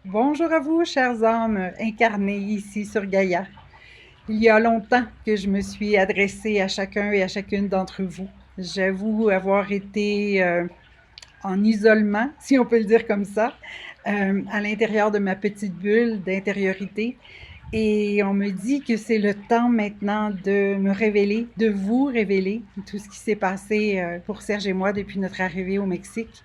Bonjour à vous, chers âmes incarnées ici sur Gaïa. Il y a longtemps que je me suis adressée à chacun et à chacune d'entre vous. J'avoue avoir été en isolement, si on peut le dire comme ça, à l'intérieur de ma petite bulle d'intériorité. Et on me dit que c'est le temps maintenant de me révéler, de vous révéler tout ce qui s'est passé pour Serge et moi depuis notre arrivée au Mexique.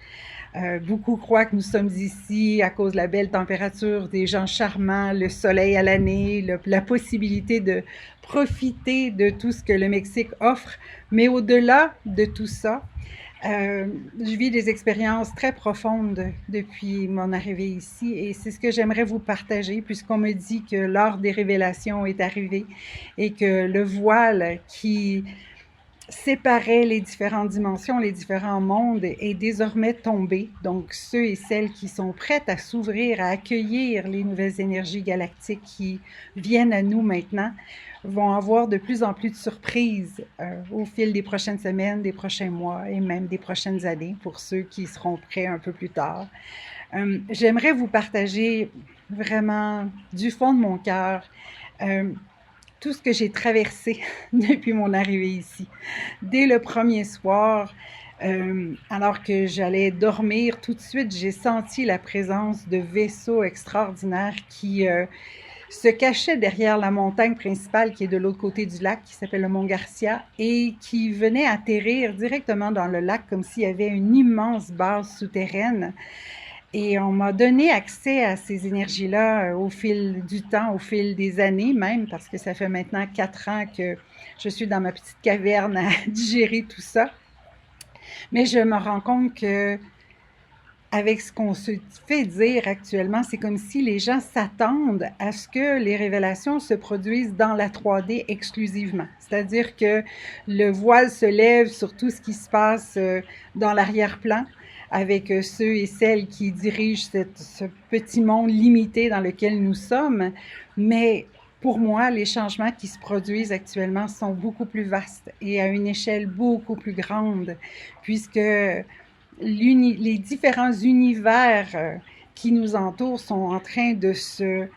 Beaucoup croient que nous sommes ici à cause de la belle température, des gens charmants, le soleil à l'année, la possibilité de profiter de tout ce que le Mexique offre. Mais au-delà de tout ça, je vis des expériences très profondes depuis mon arrivée ici et c'est ce que j'aimerais vous partager puisqu'on me dit que l'heure des révélations est arrivée et que le voile qui séparait les différentes dimensions, les différents mondes est désormais tombé. Donc ceux et celles qui sont prêtes à s'ouvrir, à accueillir les nouvelles énergies galactiques qui viennent à nous maintenant, vont avoir de plus en plus de surprises au fil des prochaines semaines, des prochains mois et même des prochaines années pour ceux qui seront prêts un peu plus tard. J'aimerais vous partager vraiment du fond de mon cœur tout ce que j'ai traversé depuis mon arrivée ici. Dès le premier soir, alors que j'allais dormir, tout de suite, j'ai senti la présence de vaisseaux extraordinaires qui se cachaient derrière la montagne principale qui est de l'autre côté du lac, qui s'appelle le Mont Garcia, et qui venaient atterrir directement dans le lac comme s'il y avait une immense base souterraine. Et on m'a donné accès à ces énergies-là au fil du temps, au fil des années même, parce que ça fait maintenant 4 ans que je suis dans ma petite caverne à digérer tout ça. Mais je me rends compte que avec ce qu'on se fait dire actuellement, c'est comme si les gens s'attendent à ce que les révélations se produisent dans la 3D exclusivement. C'est-à-dire que le voile se lève sur tout ce qui se passe dans l'arrière-plan, avec ceux et celles qui dirigent ce petit monde limité dans lequel nous sommes. Mais pour moi, les changements qui se produisent actuellement sont beaucoup plus vastes et à une échelle beaucoup plus grande, puisque les différents univers qui nous entourent sont en train de se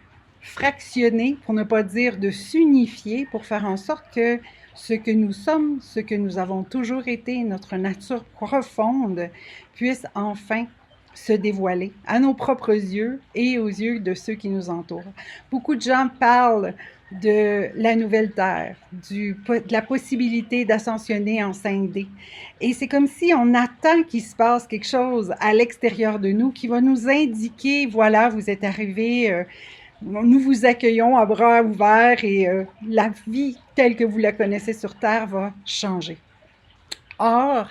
fractionner, pour ne pas dire de s'unifier, pour faire en sorte que ce que nous sommes, ce que nous avons toujours été, notre nature profonde, puisse enfin se dévoiler à nos propres yeux et aux yeux de ceux qui nous entourent. Beaucoup de gens parlent de la nouvelle Terre, de la possibilité d'ascensionner en 5D. Et c'est comme si on attend qu'il se passe quelque chose à l'extérieur de nous qui va nous indiquer, voilà, vous êtes arrivés, nous vous accueillons à bras ouverts et la vie telle que vous la connaissez sur Terre va changer. Or,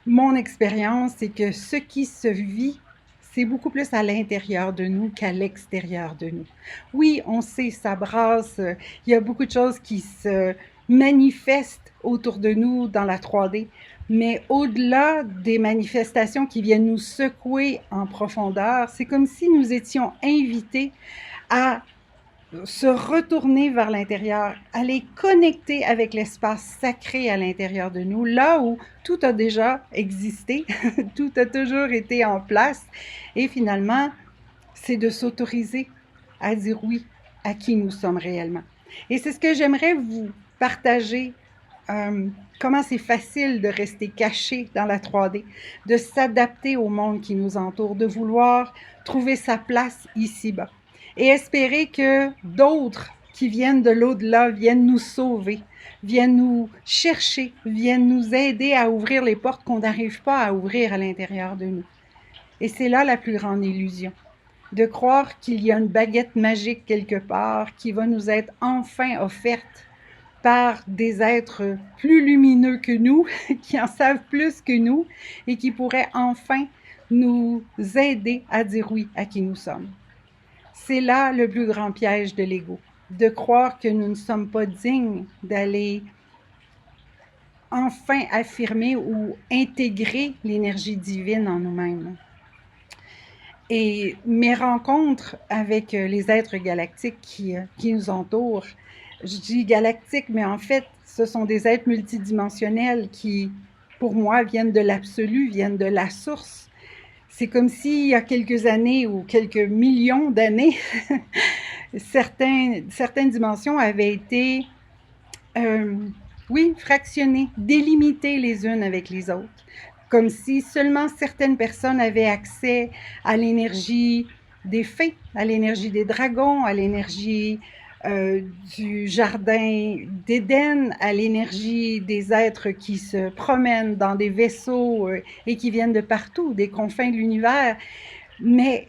mon expérience, c'est que ce qui se vit, c'est beaucoup plus à l'intérieur de nous qu'à l'extérieur de nous. Oui, on sait, ça brasse, il y a beaucoup de choses qui se manifestent autour de nous dans la 3D, mais au-delà des manifestations qui viennent nous secouer en profondeur, c'est comme si nous étions invités à se retourner vers l'intérieur, aller connecter avec l'espace sacré à l'intérieur de nous, là où tout a déjà existé, tout a toujours été en place, et finalement, c'est de s'autoriser à dire oui à qui nous sommes réellement. Et c'est ce que j'aimerais vous partager, comment c'est facile de rester caché dans la 3D, de s'adapter au monde qui nous entoure, de vouloir trouver sa place ici-bas et espérer que d'autres qui viennent de l'au-delà viennent nous sauver, viennent nous chercher, viennent nous aider à ouvrir les portes qu'on n'arrive pas à ouvrir à l'intérieur de nous. Et c'est là la plus grande illusion, de croire qu'il y a une baguette magique quelque part qui va nous être enfin offerte par des êtres plus lumineux que nous, qui en savent plus que nous et qui pourraient enfin nous aider à dire oui à qui nous sommes. C'est là le plus grand piège de l'ego, de croire que nous ne sommes pas dignes d'aller enfin affirmer ou intégrer l'énergie divine en nous-mêmes. Et mes rencontres avec les êtres galactiques qui nous entourent, je dis galactiques, mais en fait, ce sont des êtres multidimensionnels qui, pour moi, viennent de l'absolu, viennent de la source, C'est comme s'il y a quelques années ou quelques millions d'années, certaines dimensions avaient été, oui, fractionnées, délimitées les unes avec les autres. Comme si seulement certaines personnes avaient accès à l'énergie des fées, à l'énergie des dragons, à l'énergie du jardin d'Éden, à l'énergie des êtres qui se promènent dans des vaisseaux et qui viennent de partout, des confins de l'univers. Mais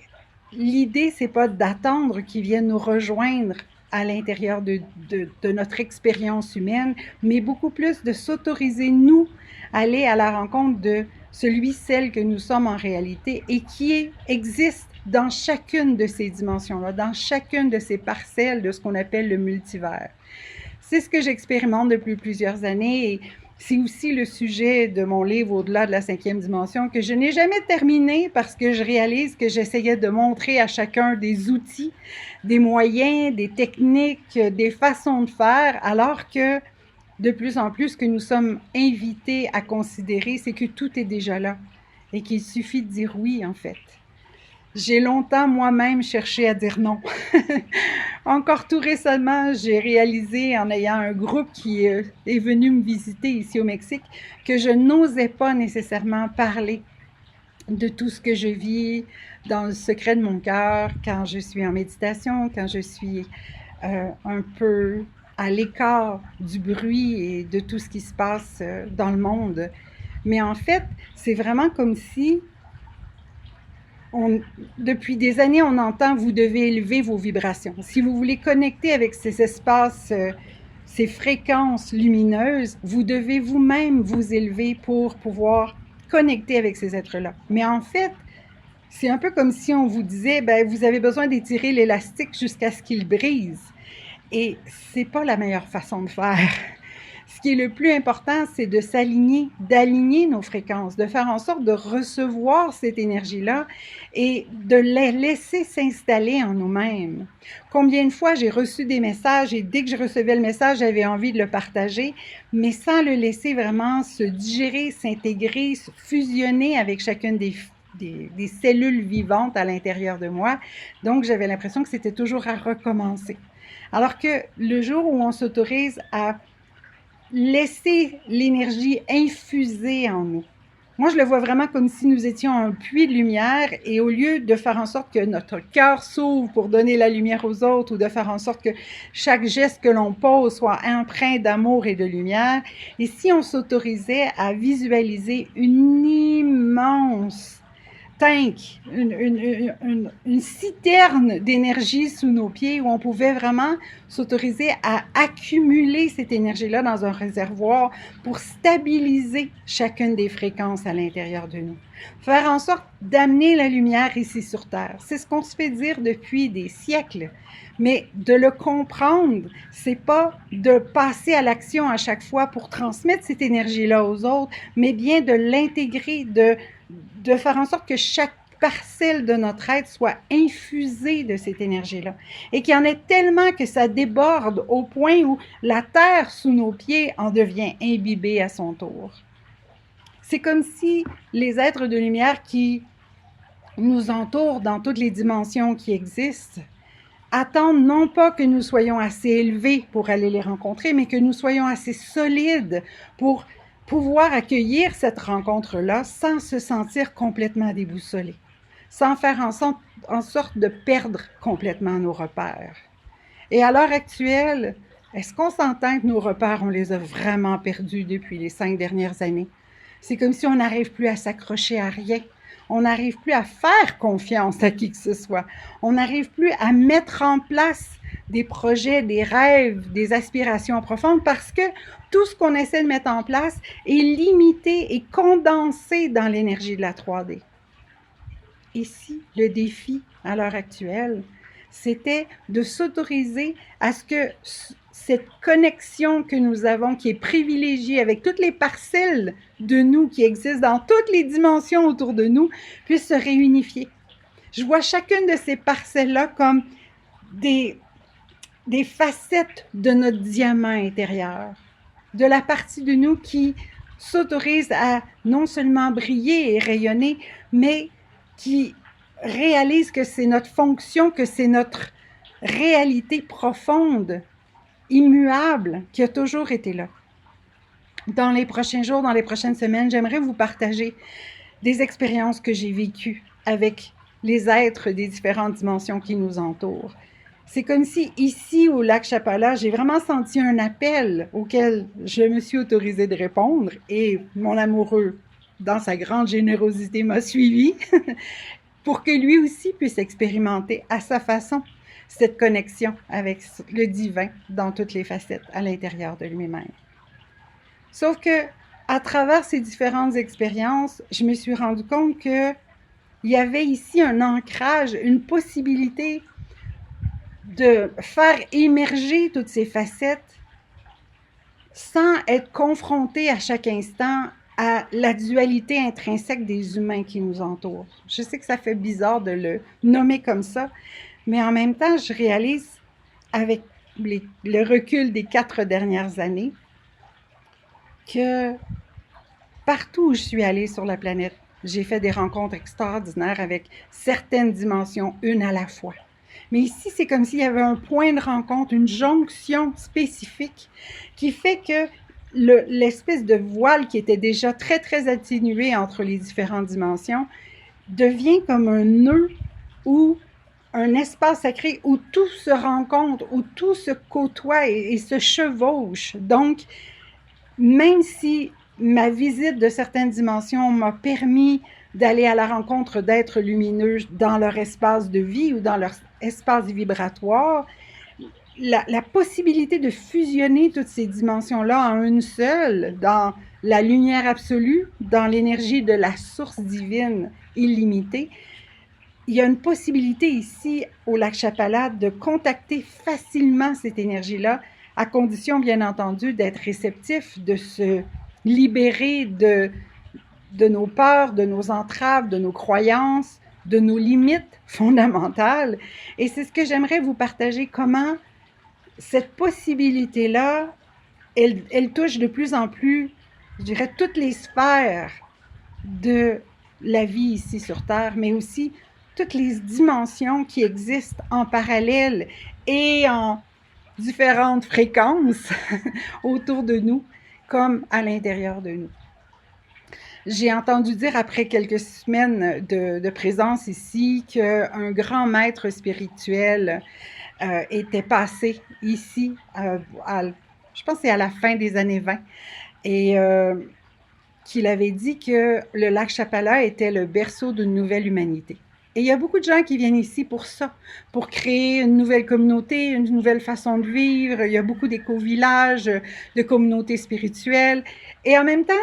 l'idée, c'est pas d'attendre qu'ils viennent nous rejoindre à l'intérieur de notre expérience humaine, mais beaucoup plus de s'autoriser, nous, à aller à la rencontre de celui, celle que nous sommes en réalité et qui existe dans chacune de ces dimensions-là, dans chacune de ces parcelles de ce qu'on appelle le multivers. C'est ce que j'expérimente depuis plusieurs années et c'est aussi le sujet de mon livre Au-delà de la 5e dimension que je n'ai jamais terminé parce que je réalise que j'essayais de montrer à chacun des outils, des moyens, des techniques, des façons de faire, alors que de plus en plus, ce que nous sommes invités à considérer, c'est que tout est déjà là et qu'il suffit de dire oui, en fait. J'ai longtemps moi-même cherché à dire non. Encore tout récemment, j'ai réalisé en ayant un groupe qui est venu me visiter ici au Mexique que je n'osais pas nécessairement parler de tout ce que je vis dans le secret de mon cœur quand je suis en méditation, quand je suis un peu à l'écart du bruit et de tout ce qui se passe dans le monde. Mais en fait, c'est vraiment comme si depuis des années, on entend « vous devez élever vos vibrations ». Si vous voulez connecter avec ces espaces, ces fréquences lumineuses, vous devez vous-même vous élever pour pouvoir connecter avec ces êtres-là. Mais en fait, c'est un peu comme si on vous disait « vous avez besoin d'étirer l'élastique jusqu'à ce qu'il brise ». Et c'est pas la meilleure façon de faire. Ce qui est le plus important, c'est de s'aligner, d'aligner nos fréquences, de faire en sorte de recevoir cette énergie-là et de la laisser s'installer en nous-mêmes. Combien de fois j'ai reçu des messages et dès que je recevais le message, j'avais envie de le partager, mais sans le laisser vraiment se digérer, s'intégrer, se fusionner avec chacune des cellules vivantes à l'intérieur de moi. Donc, j'avais l'impression que c'était toujours à recommencer. Alors que le jour où on s'autorise à laisser l'énergie infuser en nous. Moi, je le vois vraiment comme si nous étions un puits de lumière et au lieu de faire en sorte que notre cœur s'ouvre pour donner la lumière aux autres ou de faire en sorte que chaque geste que l'on pose soit empreint d'amour et de lumière, et si on s'autorisait à visualiser une immense tank, une citerne d'énergie sous nos pieds où on pouvait vraiment s'autoriser à accumuler cette énergie-là dans un réservoir pour stabiliser chacune des fréquences à l'intérieur de nous. Faire en sorte d'amener la lumière ici sur Terre. C'est ce qu'on se fait dire depuis des siècles. Mais de le comprendre, c'est pas de passer à l'action à chaque fois pour transmettre cette énergie-là aux autres, mais bien de l'intégrer, de faire en sorte que chaque parcelle de notre être soit infusée de cette énergie-là. Et qu'il y en ait tellement que ça déborde au point où la terre sous nos pieds en devient imbibée à son tour. C'est comme si les êtres de lumière qui nous entourent dans toutes les dimensions qui existent attendent non pas que nous soyons assez élevés pour aller les rencontrer, mais que nous soyons assez solides pour pouvoir accueillir cette rencontre-là sans se sentir complètement déboussolés, sans faire en sorte de perdre complètement nos repères. Et à l'heure actuelle, est-ce qu'on s'entend que nos repères, on les a vraiment perdus depuis les 5 dernières années? C'est comme si on n'arrive plus à s'accrocher à rien. On n'arrive plus à faire confiance à qui que ce soit. On n'arrive plus à mettre en place des projets, des rêves, des aspirations profondes parce que tout ce qu'on essaie de mettre en place est limité et condensé dans l'énergie de la 3D. Ici, le défi à l'heure actuelle, c'était de s'autoriser à ce que cette connexion que nous avons, qui est privilégiée avec toutes les parcelles de nous qui existent dans toutes les dimensions autour de nous, puisse se réunifier. Je vois chacune de ces parcelles-là comme des facettes de notre diamant intérieur, de la partie de nous qui s'autorise à non seulement briller et rayonner, mais qui réalise que c'est notre fonction, que c'est notre réalité profonde, immuable, qui a toujours été là. Dans les prochains jours, dans les prochaines semaines, j'aimerais vous partager des expériences que j'ai vécues avec les êtres des différentes dimensions qui nous entourent. C'est comme si ici au lac Chapala, j'ai vraiment senti un appel auquel je me suis autorisée de répondre et mon amoureux, dans sa grande générosité, m'a suivi pour que lui aussi puisse expérimenter à sa façon cette connexion avec le divin dans toutes les facettes à l'intérieur de lui-même. Sauf que, à travers ces différentes expériences, je me suis rendu compte qu'il y avait ici un ancrage, une possibilité de faire émerger toutes ces facettes sans être confronté à chaque instant à la dualité intrinsèque des humains qui nous entourent. Je sais que ça fait bizarre de le nommer comme ça, mais en même temps, je réalise avec le recul des 4 dernières années que partout où je suis allée sur la planète, j'ai fait des rencontres extraordinaires avec certaines dimensions, une à la fois. Mais ici, c'est comme s'il y avait un point de rencontre, une jonction spécifique qui fait que l'espèce de voile qui était déjà très, très atténué entre les différentes dimensions devient comme un nœud ou un espace sacré où tout se rencontre, où tout se côtoie et se chevauche. Donc, même si ma visite de certaines dimensions m'a permis d'aller à la rencontre d'êtres lumineux dans leur espace de vie ou dans leur espace vibratoire, la possibilité de fusionner toutes ces dimensions-là en une seule, dans la lumière absolue, dans l'énergie de la source divine illimitée, il y a une possibilité ici au lac Chapala de contacter facilement cette énergie-là, à condition bien entendu d'être réceptif, de se libérer de nos peurs, de nos entraves, de nos croyances, de nos limites fondamentales. Et c'est ce que j'aimerais vous partager, comment cette possibilité-là, elle touche de plus en plus, je dirais, toutes les sphères de la vie ici sur Terre, mais aussi toutes les dimensions qui existent en parallèle et en différentes fréquences autour de nous, comme à l'intérieur de nous. J'ai entendu dire après quelques semaines de présence ici qu'un grand maître spirituel était passé ici, je pense que c'est à la fin des années 20, et qu'il avait dit que le lac Chapala était le berceau d'une nouvelle humanité. Et il y a beaucoup de gens qui viennent ici pour ça, pour créer une nouvelle communauté, une nouvelle façon de vivre. Il y a beaucoup d'éco-villages, de communautés spirituelles. Et en même temps,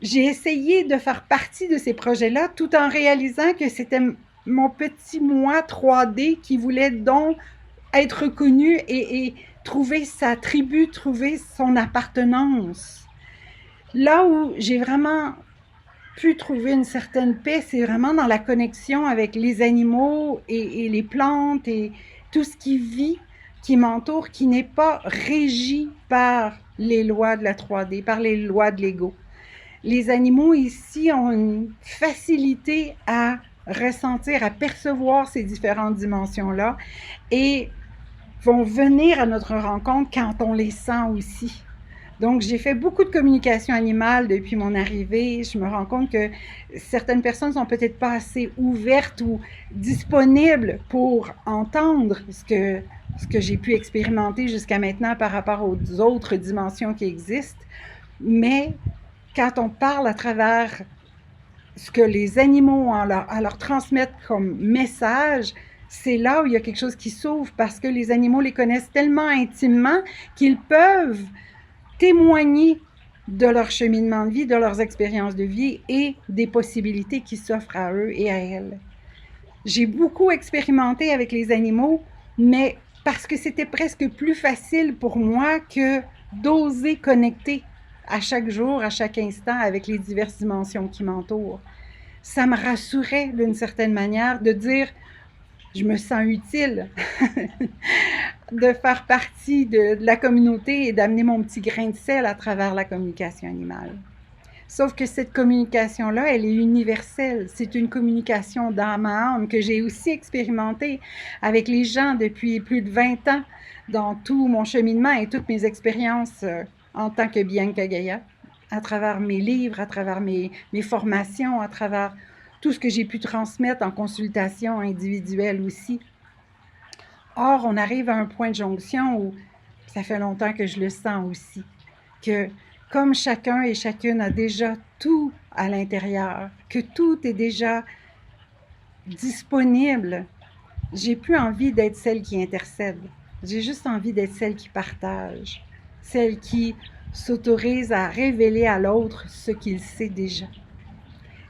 j'ai essayé de faire partie de ces projets-là tout en réalisant que c'était mon petit moi 3D qui voulait donc être reconnu et trouver sa tribu, trouver son appartenance. Là où j'ai vraiment pu trouver une certaine paix, c'est vraiment dans la connexion avec les animaux et les plantes et tout ce qui vit, qui m'entoure, qui n'est pas régi par les lois de la 3D, par les lois de l'ego. Les animaux ici ont une facilité à ressentir, à percevoir ces différentes dimensions-là et vont venir à notre rencontre quand on les sent aussi. Donc, j'ai fait beaucoup de communication animale depuis mon arrivée. Je me rends compte que certaines personnes sont peut-être pas assez ouvertes ou disponibles pour entendre ce que j'ai pu expérimenter jusqu'à maintenant par rapport aux autres dimensions qui existent. Mais quand on parle à travers ce que les animaux ont à leur transmettre comme message, c'est là où il y a quelque chose qui s'ouvre parce que les animaux les connaissent tellement intimement qu'ils peuvent témoigner de leur cheminement de vie, de leurs expériences de vie et des possibilités qui s'offrent à eux et à elles. J'ai beaucoup expérimenté avec les animaux, mais parce que c'était presque plus facile pour moi que d'oser connecter à chaque jour, à chaque instant, avec les diverses dimensions qui m'entourent. Ça me rassurait d'une certaine manière de dire je me sens utile de faire partie de la communauté et d'amener mon petit grain de sel à travers la communication animale. Sauf que cette communication-là, elle est universelle. C'est une communication d'âme à âme que j'ai aussi expérimentée avec les gens depuis plus de 20 ans dans tout mon cheminement et toutes mes expériences en tant que Bianca Gaia, à travers mes livres, à travers mes formations, à travers tout ce que j'ai pu transmettre en consultation individuelle aussi. Or, on arrive à un point de jonction où ça fait longtemps que je le sens aussi, que comme chacun et chacune a déjà tout à l'intérieur, que tout est déjà disponible, j'ai plus envie d'être celle qui intercède. J'ai juste envie d'être celle qui partage, celle qui s'autorise à révéler à l'autre ce qu'il sait déjà.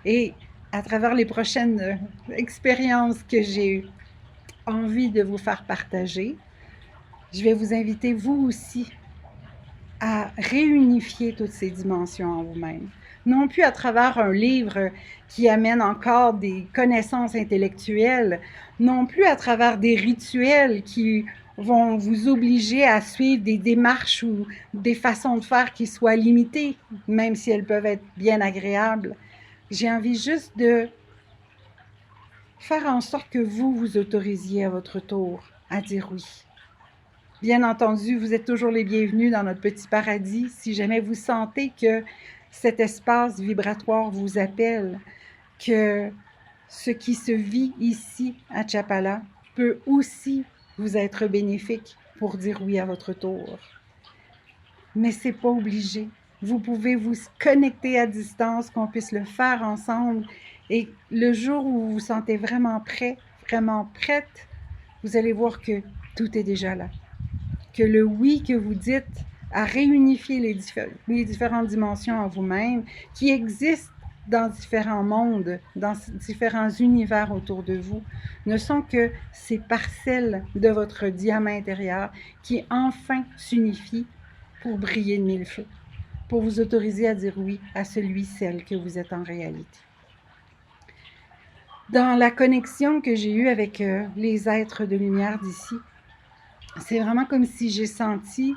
Et à travers les prochaines expériences que j'ai envie de vous faire partager, je vais vous inviter, vous aussi, à réunifier toutes ces dimensions en vous-même. Non plus à travers un livre qui amène encore des connaissances intellectuelles, non plus à travers des rituels qui vont vous obliger à suivre des démarches ou des façons de faire qui soient limitées, même si elles peuvent être bien agréables. J'ai envie juste de faire en sorte que vous vous autorisiez à votre tour à dire oui. Bien entendu, vous êtes toujours les bienvenus dans notre petit paradis si jamais vous sentez que cet espace vibratoire vous appelle, que ce qui se vit ici à Chapala peut aussi vous être bénéfique pour dire oui à votre tour. Mais c'est pas obligé. Vous pouvez vous connecter à distance, qu'on puisse le faire ensemble. Et le jour où vous vous sentez vraiment prêt, vraiment prête, vous allez voir que tout est déjà là. Que le oui que vous dites à réunifier les différentes dimensions en vous-même, qui existent dans différents mondes, dans différents univers autour de vous, ne sont que ces parcelles de votre diamant intérieur qui enfin s'unifient pour briller de mille feux, pour vous autoriser à dire oui à celui, celle que vous êtes en réalité. Dans la connexion que j'ai eue avec les êtres de lumière d'ici, c'est vraiment comme si j'ai senti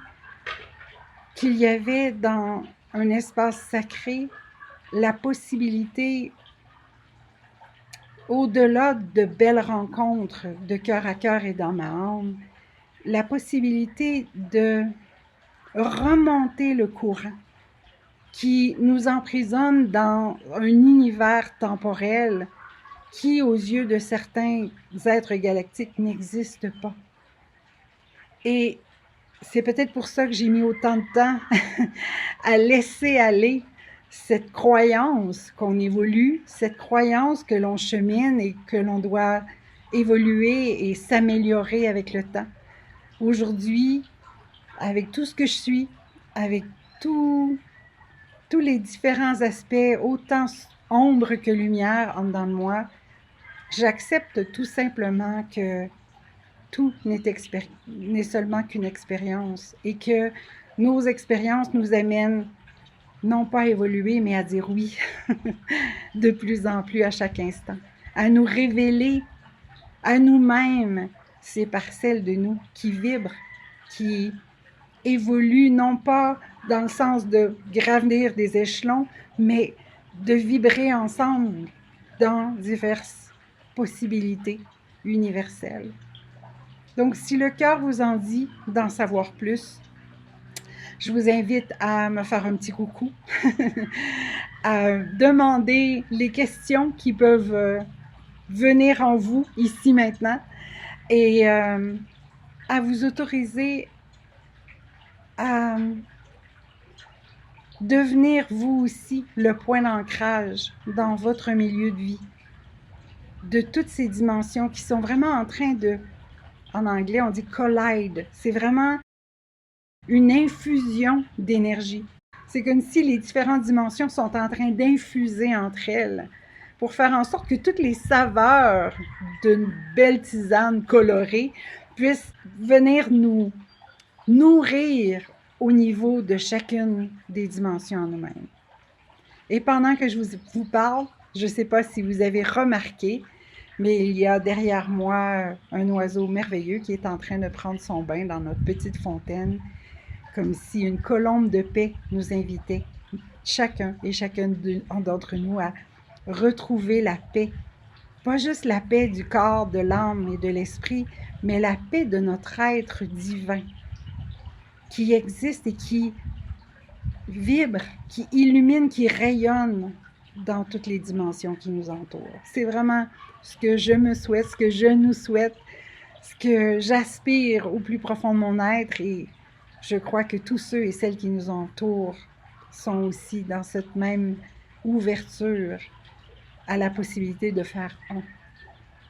qu'il y avait dans un espace sacré la possibilité, au-delà de belles rencontres de cœur à cœur et dans ma âme, la possibilité de remonter le courant qui nous emprisonne dans un univers temporel qui, aux yeux de certains êtres galactiques, n'existe pas. Et c'est peut-être pour ça que j'ai mis autant de temps à laisser aller cette croyance qu'on évolue, cette croyance que l'on chemine et que l'on doit évoluer et s'améliorer avec le temps. Aujourd'hui, avec tout ce que je suis, avec tous les différents aspects, autant ombre que lumière en dedans de moi, j'accepte tout simplement que tout n'est seulement qu'une expérience et que nos expériences nous amènent non pas à évoluer, mais à dire oui de plus en plus à chaque instant, à nous révéler à nous-mêmes ces parcelles de nous qui vibrent, qui évoluent non pas dans le sens de gravir des échelons, mais de vibrer ensemble dans diverses possibilités universelles. Donc, si le cœur vous en dit d'en savoir plus, je vous invite à me faire un petit coucou, à demander les questions qui peuvent venir en vous ici maintenant et à vous autoriser à devenir vous aussi le point d'ancrage dans votre milieu de vie, de toutes ces dimensions qui sont vraiment en train de, en anglais on dit collide, c'est vraiment une infusion d'énergie. C'est comme si les différentes dimensions sont en train d'infuser entre elles pour faire en sorte que toutes les saveurs d'une belle tisane colorée puissent venir nous nourrir au niveau de chacune des dimensions en nous-mêmes. Et pendant que je vous parle, je ne sais pas si vous avez remarqué, mais il y a derrière moi un oiseau merveilleux qui est en train de prendre son bain dans notre petite fontaine, comme si une colombe de paix nous invitait chacun et chacune d'entre nous à retrouver la paix. Pas juste la paix du corps, de l'âme et de l'esprit, mais la paix de notre être divin qui existe et qui vibre, qui illumine, qui rayonne dans toutes les dimensions qui nous entourent. C'est vraiment ce que je me souhaite, ce que je nous souhaite, ce que j'aspire au plus profond de mon être, et je crois que tous ceux et celles qui nous entourent sont aussi dans cette même ouverture à la possibilité de faire un.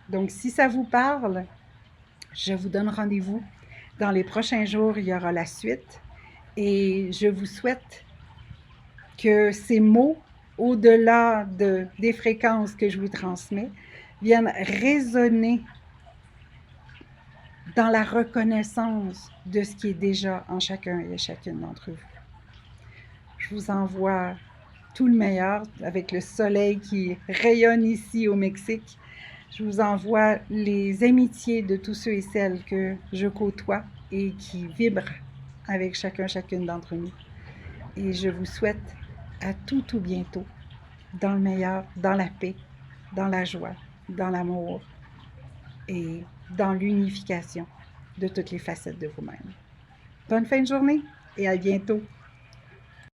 Donc, si ça vous parle, je vous donne rendez-vous. Dans les prochains jours, il y aura la suite, et je vous souhaite que ces mots, au-delà des fréquences que je vous transmets, viennent résonner dans la reconnaissance de ce qui est déjà en chacun et chacune d'entre vous. Je vous envoie tout le meilleur avec le soleil qui rayonne ici au Mexique. Je vous envoie les amitiés de tous ceux et celles que je côtoie et qui vibrent avec chacune d'entre nous. Et je vous souhaite à tout bientôt, dans le meilleur, dans la paix, dans la joie, dans l'amour et dans l'unification de toutes les facettes de vous-même. Bonne fin de journée et à bientôt!